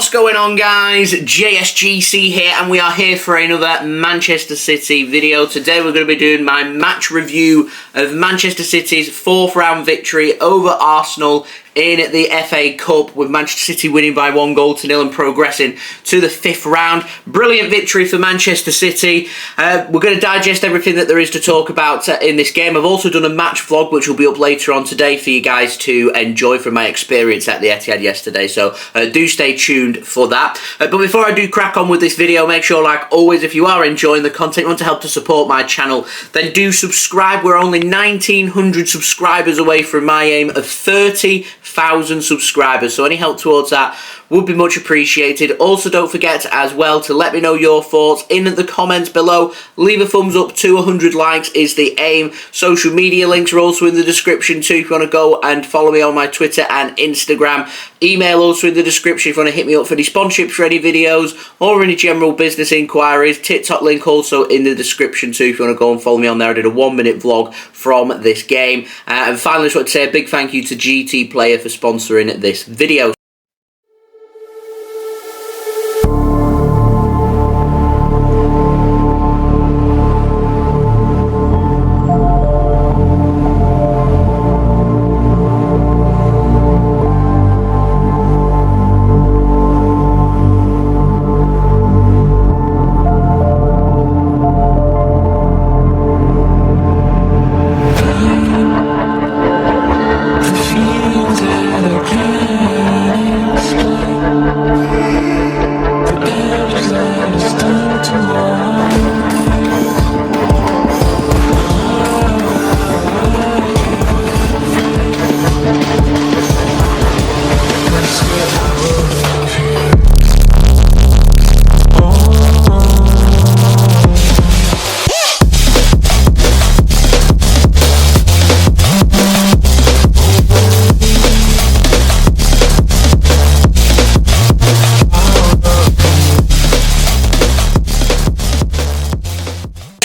What's going on, guys? JSGC here, and we are here for another Manchester City video. Today we're going to be doing my match review of Manchester City's 4th round victory over Arsenal in the FA Cup, with Manchester City winning by 1-0 and progressing to the 5th round. Brilliant victory for Manchester City. We're going to digest everything that there is to talk about in this game. I've also done a match vlog which will be up later on today for you guys to enjoy from my experience at the Etihad yesterday, so do stay tuned for that. But before I do crack on with this video, make sure, like always, if you are enjoying the content, you want to help to support my channel, then do subscribe. We're only 1,900 subscribers away from my aim of 30,000 subscribers, so any help towards that would be much appreciated. Also, don't forget as well to let me know your thoughts in the comments below. Leave a thumbs up. 200 likes is the aim. Social media links are also in the description too if you want to go and follow me on my Twitter and Instagram. Email also in the description if you want to hit me up for any sponsorships for any videos or any general business inquiries. TikTok link also in the description too if you want to go and follow me on there. I did a 1-minute vlog from this game. And finally, I just want to say a big thank you to GT Player for sponsoring this video.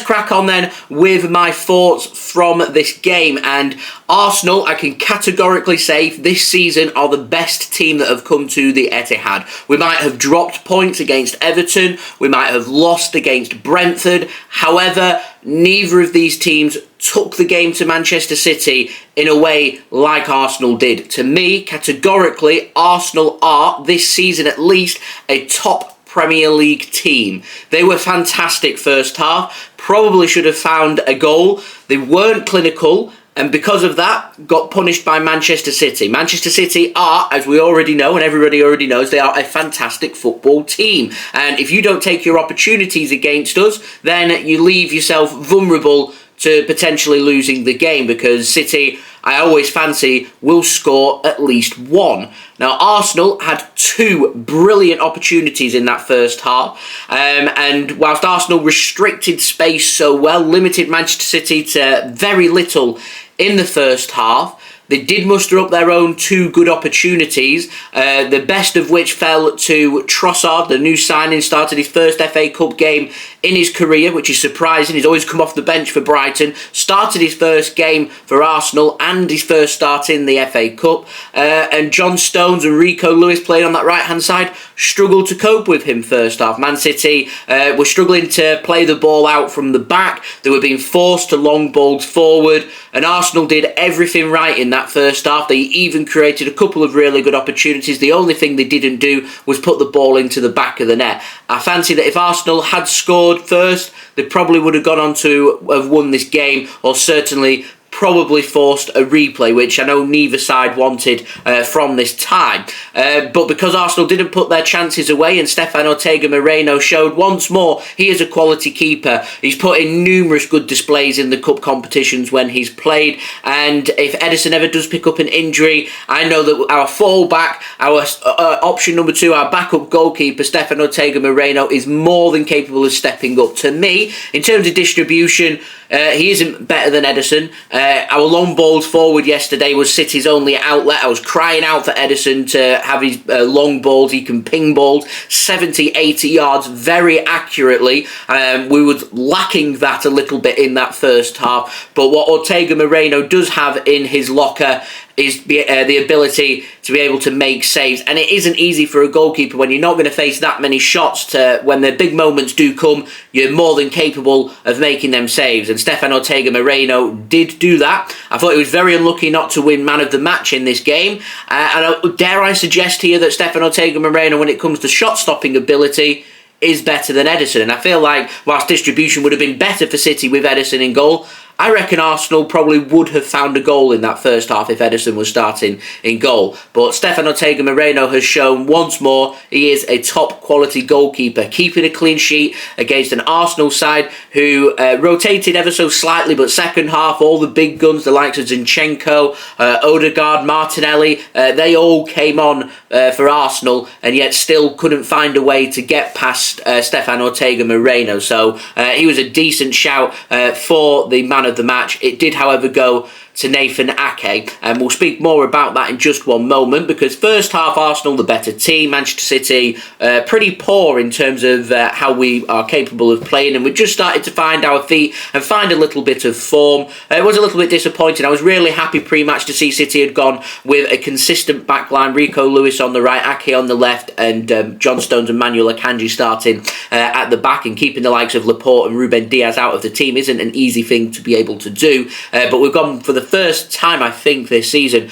Crack on then with my thoughts from this game. And Arsenal, I can categorically say this season are the best team that have come to the Etihad. We might have dropped points against Everton, we might have lost against Brentford, however neither of these teams took the game to Manchester City in a way like Arsenal did. To me, categorically, Arsenal are, this season at least, a top Premier League team. They were fantastic first half, probably should have found a goal. They weren't clinical, and because of that, got punished by Manchester City. Manchester City are, as we already know, and everybody already knows, they are a fantastic football team. And if you don't take your opportunities against us, then you leave yourself vulnerable to potentially losing the game, because City, I always fancy, will score at least one. Now, Arsenal had 2 brilliant opportunities in that first half, and whilst Arsenal restricted space so well, limited Manchester City to very little in the first half, they did muster up their own 2 good opportunities, the best of which fell to Trossard, the new signing, started his first FA Cup game in his career, which is surprising. He's always come off the bench for Brighton, started his first game for Arsenal and his first start in the FA Cup, and John Stones and Rico Lewis playing on that right-hand side struggled to cope with him first half. Man City were struggling to play the ball out from the back. They were being forced to long balls forward, and Arsenal did everything right in that first half. They even created a couple of really good opportunities. The only thing they didn't do was put the ball into the back of the net. I fancy that if Arsenal had scored first, they probably would have gone on to have won this game, or certainly probably forced a replay, which I know neither side wanted from this time. But because Arsenal didn't put their chances away, and Stefan Ortega Moreno showed once more he is a quality keeper. He's put in numerous good displays in the cup competitions when he's played, and if Ederson ever does pick up an injury, I know that our fallback, our option number 2, our backup goalkeeper, Stefan Ortega Moreno, is more than capable of stepping up. To me, in terms of distribution, he isn't better than Ederson. Our long balls forward yesterday was City's only outlet. I was crying out for Ederson to have his long balls. He can ping balls 70, 80 yards very accurately. We were lacking that a little bit in that first half. But what Ortega Moreno does have in his locker is the ability to be able to make saves. And it isn't easy for a goalkeeper when you're not going to face that many shots. When the big moments do come, you're more than capable of making them saves. And Stefan Ortega Moreno did do that. I thought he was very unlucky not to win man of the match in this game. And dare I suggest here that Stefan Ortega Moreno, when it comes to shot-stopping ability, is better than Ederson. And I feel like whilst distribution would have been better for City with Ederson in goal, I reckon Arsenal probably would have found a goal in that first half if Ederson was starting in goal. But Stefan Ortega Moreno has shown once more he is a top quality goalkeeper, keeping a clean sheet against an Arsenal side who rotated ever so slightly, but second half, all the big guns, the likes of Zinchenko, Odegaard, Martinelli, they all came on for Arsenal and yet still couldn't find a way to get past Stefan Ortega Moreno. So he was a decent shout for the man of the match. It did, however, go to Nathan Ake, and we'll speak more about that in just one moment, because first half Arsenal the better team, Manchester City pretty poor in terms of how we are capable of playing, and we just started to find our feet and find a little bit of form. It was a little bit disappointing. I was really happy pre-match to see City had gone with a consistent backline, Rico Lewis on the right, Ake on the left, and John Stones and Manuel Akanji starting at the back, and keeping the likes of Laporte and Ruben Dias out of the team isn't an easy thing to be able to do, but we've gone for the first time, I think, this season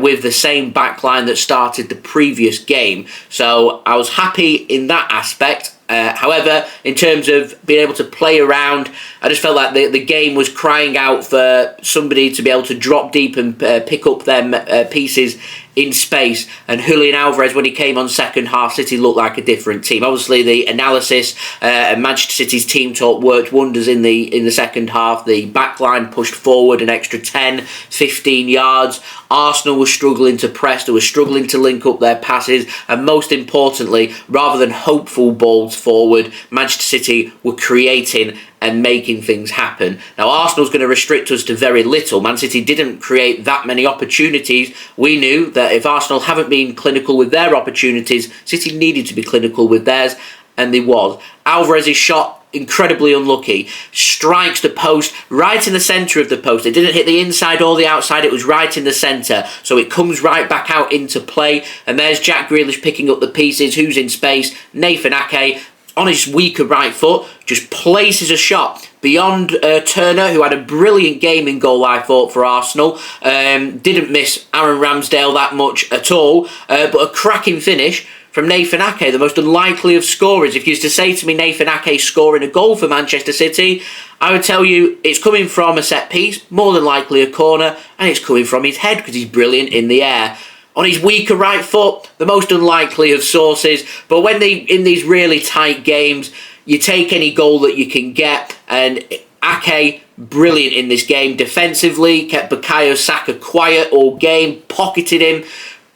with the same backline that started the previous game. So I was happy in that aspect. However, in terms of being able to play around, I just felt like the game was crying out for somebody to be able to drop deep and pick up them pieces in space. And Julian Alvarez, when he came on second half, City looked like a different team. Obviously, the analysis and Manchester City's team talk worked wonders in the second half. The back line pushed forward an extra 10, 15 yards. Arsenal was struggling to press. They were struggling to link up their passes. And most importantly, rather than hopeful balls forward, Manchester City were creating and making things happen. Now, Arsenal's going to restrict us to very little. Man City didn't create that many opportunities. We knew that if Arsenal haven't been clinical with their opportunities, City needed to be clinical with theirs, and they was. Alvarez's shot, incredibly unlucky, strikes the post right in the centre of the post. It didn't hit the inside or the outside, it was right in the centre, so it comes right back out into play, and there's Jack Grealish picking up the pieces. Who's in space? Nathan Ake, on his weaker right foot, just places a shot beyond Turner, who had a brilliant game in goal, I thought, for Arsenal. Didn't miss Aaron Ramsdale that much at all, but a cracking finish from Nathan Ake, the most unlikely of scorers. If you used to say to me Nathan Ake scoring a goal for Manchester City, I would tell you it's coming from a set piece, more than likely a corner, and it's coming from his head because he's brilliant in the air. On his weaker right foot, the most unlikely of sources. But when in these really tight games, you take any goal that you can get. And Ake, brilliant in this game. Defensively, kept Bukayo Saka quiet all game, pocketed him,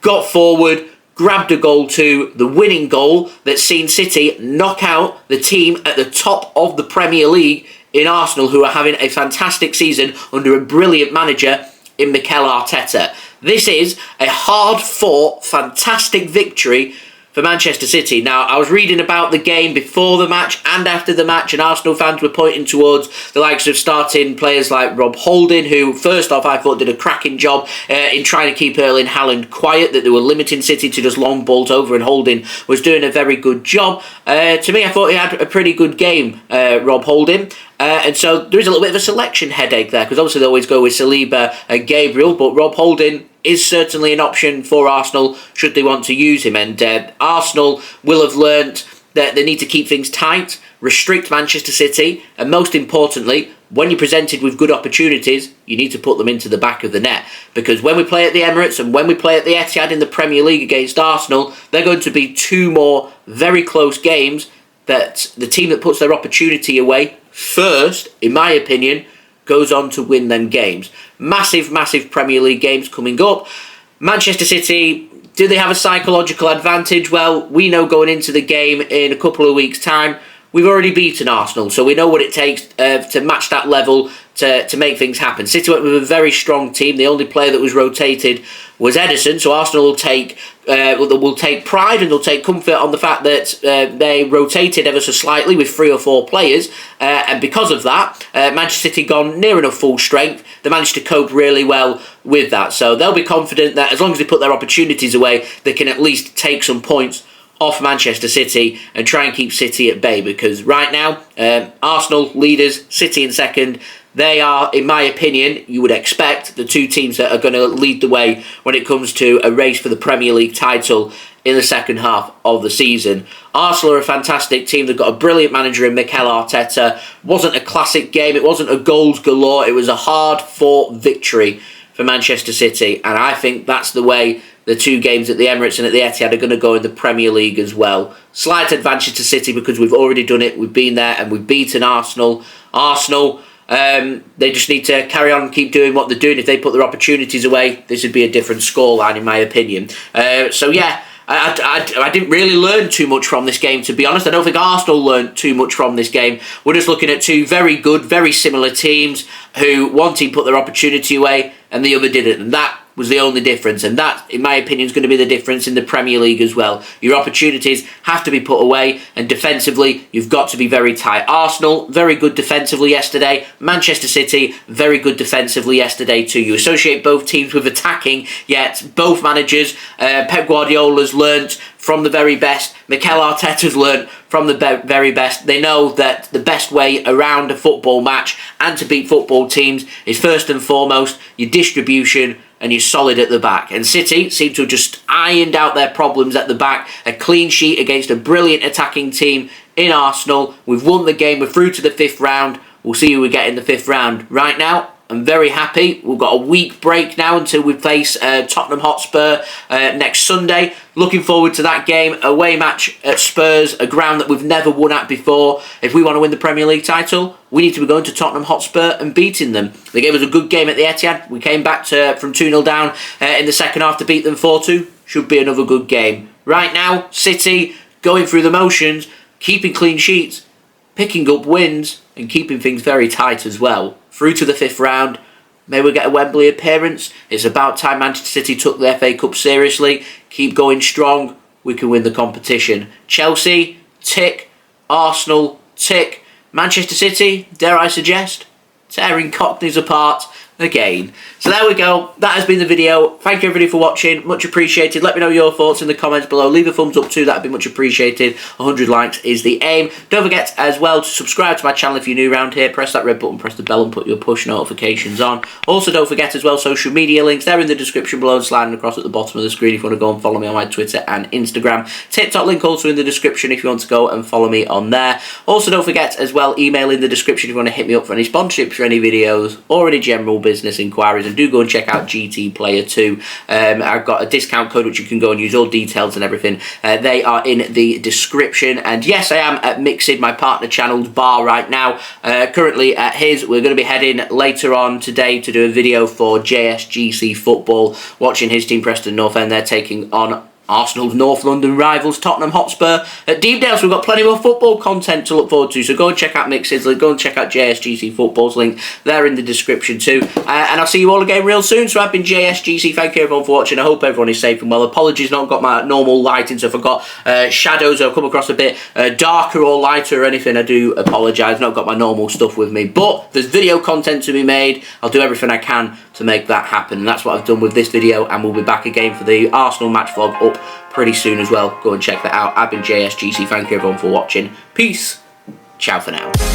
got forward, grabbed a goal too, the winning goal that's seen City knock out the team at the top of the Premier League in Arsenal, who are having a fantastic season under a brilliant manager in Mikel Arteta. This is a hard-fought, fantastic victory for Manchester City. Now, I was reading about the game before the match and after the match, and Arsenal fans were pointing towards the likes of starting players like Rob Holding, who, first off, I thought did a cracking job in trying to keep Erling Haaland quiet, that they were limiting City to just long balls over, and Holding was doing a very good job. To me, I thought he had a pretty good game, Rob Holding. And so there is a little bit of a selection headache there, because obviously they always go with Saliba and Gabriel, but Rob Holding is certainly an option for Arsenal should they want to use him. And Arsenal will have learnt that they need to keep things tight, restrict Manchester City, and most importantly, when you're presented with good opportunities, you need to put them into the back of the net. Because when we play at the Emirates and when we play at the Etihad in the Premier League against Arsenal, they're going to be two more very close games that the team that puts their opportunity away first, in my opinion, goes on to win them games. Massive, massive Premier League games coming up. Manchester City, do they have a psychological advantage? Well, we know going into the game in a couple of weeks' time, we've already beaten Arsenal, so we know what it takes to match that level, to make things happen. City went with a very strong team. The only player that was rotated was Ederson, so Arsenal will take pride and they'll take comfort on the fact that they rotated ever so slightly with 3 or 4 players, and because of that, Manchester City gone near enough full strength. They managed to cope really well with that, so they'll be confident that as long as they put their opportunities away, they can at least take some points off Manchester City and try and keep City at bay, because right now, Arsenal leaders, City in second. They are, in my opinion, you would expect, the 2 teams that are going to lead the way when it comes to a race for the Premier League title in the second half of the season. Arsenal are a fantastic team. They've got a brilliant manager in Mikel Arteta. It wasn't a classic game. It wasn't a goals galore. It was a hard-fought victory for Manchester City. And I think that's the way the 2 games at the Emirates and at the Etihad are going to go in the Premier League as well. Slight advantage to City because we've already done it. We've been there and we've beaten Arsenal. They just need to carry on and keep doing what they're doing. If they put their opportunities away, this would be a different scoreline, in my opinion. I didn't really learn too much from this game, to be honest. I don't think Arsenal learned too much from this game. We're just looking at 2 very good, very similar teams who one team put their opportunity away and the other didn't. And that was the only difference, and that, in my opinion, is going to be the difference in the Premier League as well. Your opportunities have to be put away, and defensively, you've got to be very tight. Arsenal, very good defensively yesterday. Manchester City, very good defensively yesterday too. You associate both teams with attacking, yet both managers, Pep Guardiola's learnt from the very best. Mikel Arteta's learnt from the very best. They know that the best way around a football match and to beat football teams is first and foremost your distribution and you're solid at the back. And City seem to have just ironed out their problems at the back. A clean sheet against a brilliant attacking team in Arsenal. We've won the game. We're through to the 5th round. We'll see who we get in the 5th round. Right now, I'm very happy. We've got a week break now until we face Tottenham Hotspur next Sunday. Looking forward to that game. Away match at Spurs, a ground that we've never won at before. If we want to win the Premier League title, we need to be going to Tottenham Hotspur and beating them. They gave us a good game at the Etihad. We came back from 2-0 down in the second half to beat them 4-2. Should be another good game. Right now, City going through the motions, keeping clean sheets, picking up wins and keeping things very tight as well. Through to the 5th round. Maybe we'll get a Wembley appearance. It's about time Manchester City took the FA Cup seriously. Keep going strong. We can win the competition. Chelsea, tick. Arsenal, tick. Manchester City, dare I suggest, tearing Cockneys apart again. So there we go. That has been the video. Thank you everybody for watching. Much appreciated. Let me know your thoughts in the comments below. Leave a thumbs up too. That would be much appreciated. 100 likes is the aim. Don't forget as well to subscribe to my channel if you're new around here. Press that red button, press the bell and put your push notifications on. Also don't forget as well, social media links. They're in the description below and sliding across at the bottom of the screen if you want to go and follow me on my Twitter and Instagram. TikTok link also in the description if you want to go and follow me on there. Also don't forget as well, email in the description if you want to hit me up for any sponsorships for any videos or any general business inquiries, and do go and check out GT Player 2. I've got a discount code which you can go and use. All details and everything they are in the description. And yes, I am at Mixed, my partner channel's bar right now, currently at his. We're going to be heading later on today to do a video for JSGC Football, watching his team Preston North End. They're taking on Arsenal's North London rivals Tottenham Hotspur at Deepdale, so we've got plenty more football content to look forward to, so go and check out Mix's, go and check out JSGC Football's link, they're in the description too, and I'll see you all again real soon. So I've been JSGC, thank you everyone for watching. I hope everyone is safe and well. Apologies, not got my normal lighting, so if I've got shadows or come across a bit darker or lighter or anything, I do apologise. Not got my normal stuff with me, but there's video content to be made. I'll do everything I can to make that happen, and that's what I've done with this video, and we'll be back again for the Arsenal match vlog up pretty soon as well. Go and check that out. I've been JSGC. Thank you everyone for watching. Peace. Ciao for now.